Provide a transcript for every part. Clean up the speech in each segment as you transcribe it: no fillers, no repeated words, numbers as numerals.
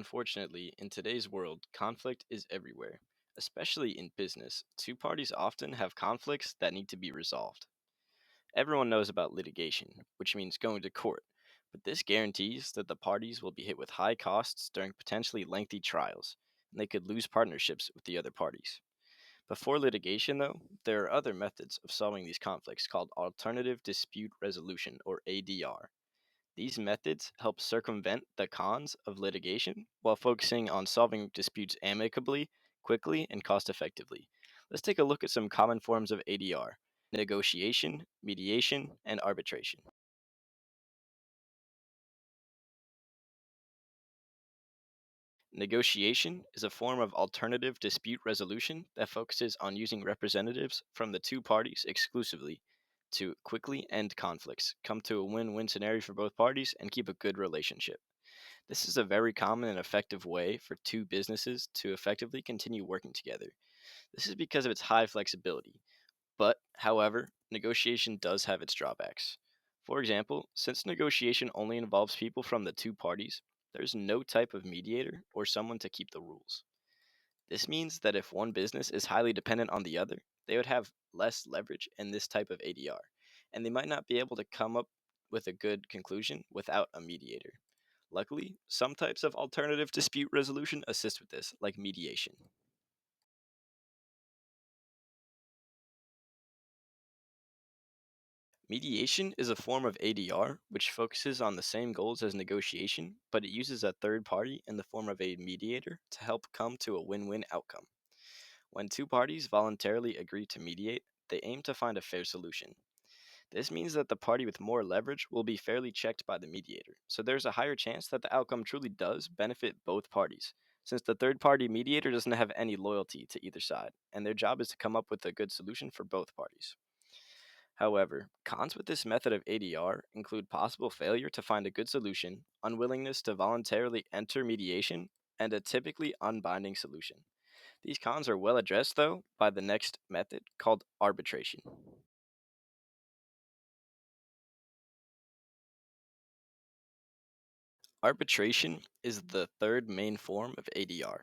Unfortunately, in today's world, conflict is everywhere. Especially in business, two parties often have conflicts that need to be resolved. Everyone knows about litigation, which means going to court, but this guarantees that the parties will be hit with high costs during potentially lengthy trials, and they could lose partnerships with the other parties. Before litigation, though, there are other methods of solving these conflicts called alternative dispute resolution, or ADR. These methods help circumvent the cons of litigation while focusing on solving disputes amicably, quickly, and cost effectively. Let's take a look at some common forms of ADR: negotiation, mediation, and arbitration. Negotiation is a form of alternative dispute resolution that focuses on using representatives from the two parties exclusively to quickly end conflicts, come to a win win scenario for both parties, and keep a good relationship. This is a very common and effective way for two businesses to effectively continue working together. This is because of its high flexibility. But, however, negotiation does have its drawbacks. For example, since negotiation only involves people from the two parties, there's no type of mediator or someone to keep the rules. This means that if one business is highly dependent on the other, they would have less leverage in this type of ADR, and they might not be able to come up with a good conclusion without a mediator. Luckily, some types of alternative dispute resolution assist with this, like mediation. Mediation is a form of ADR which focuses on the same goals as negotiation, but it uses a third party in the form of a mediator to help come to a win win outcome. When two parties voluntarily agree to mediate, they aim to find a fair solution. This means that the party with more leverage will be fairly checked by the mediator, so there's a higher chance that the outcome truly does benefit both parties, since the third party mediator doesn't have any loyalty to either side, and their job is to come up with a good solution for both parties. However, cons with this method of ADR include possible failure to find a good solution, unwillingness to voluntarily enter mediation, and a typically unbinding solution. These cons are well addressed, though, by the next method called arbitration. Arbitration is the third main form of ADR.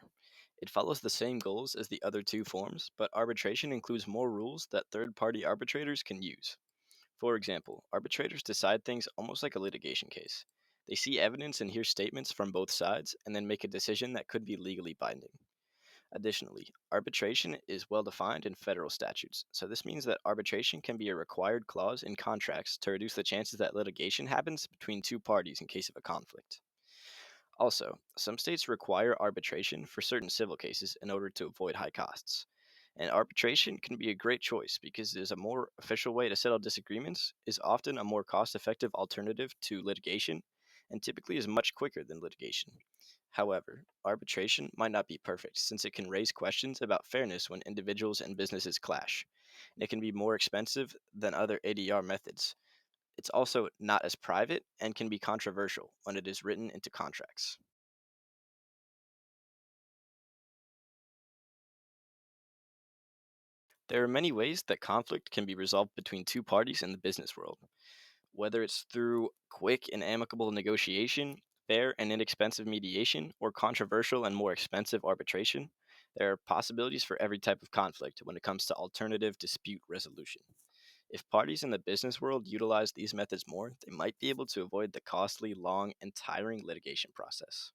It follows the same goals as the other two forms, but arbitration includes more rules that third party arbitrators can use. For example, arbitrators decide things almost like a litigation case. They see evidence and hear statements from both sides and then make a decision that could be legally binding. Additionally, arbitration is well defined in federal statutes, so this means that arbitration can be a required clause in contracts to reduce the chances that litigation happens between two parties in case of a conflict. Also, some states require arbitration for certain civil cases in order to avoid high costs. And arbitration can be a great choice because it is a more official way to settle disagreements, is often a more cost effective alternative to litigation, and typically is much quicker than litigation. However, arbitration might not be perfect since it can raise questions about fairness when individuals and businesses clash. And it can be more expensive than other ADR methods. It's also not as private and can be controversial when it is written into contracts. There are many ways that conflict can be resolved between two parties in the business world, whether it's through quick and amicable negotiation, fair and inexpensive mediation, or controversial and more expensive arbitration. There are possibilities for every type of conflict when it comes to alternative dispute resolution. If parties in the business world utilize these methods more, they might be able to avoid the costly, long, and tiring litigation process.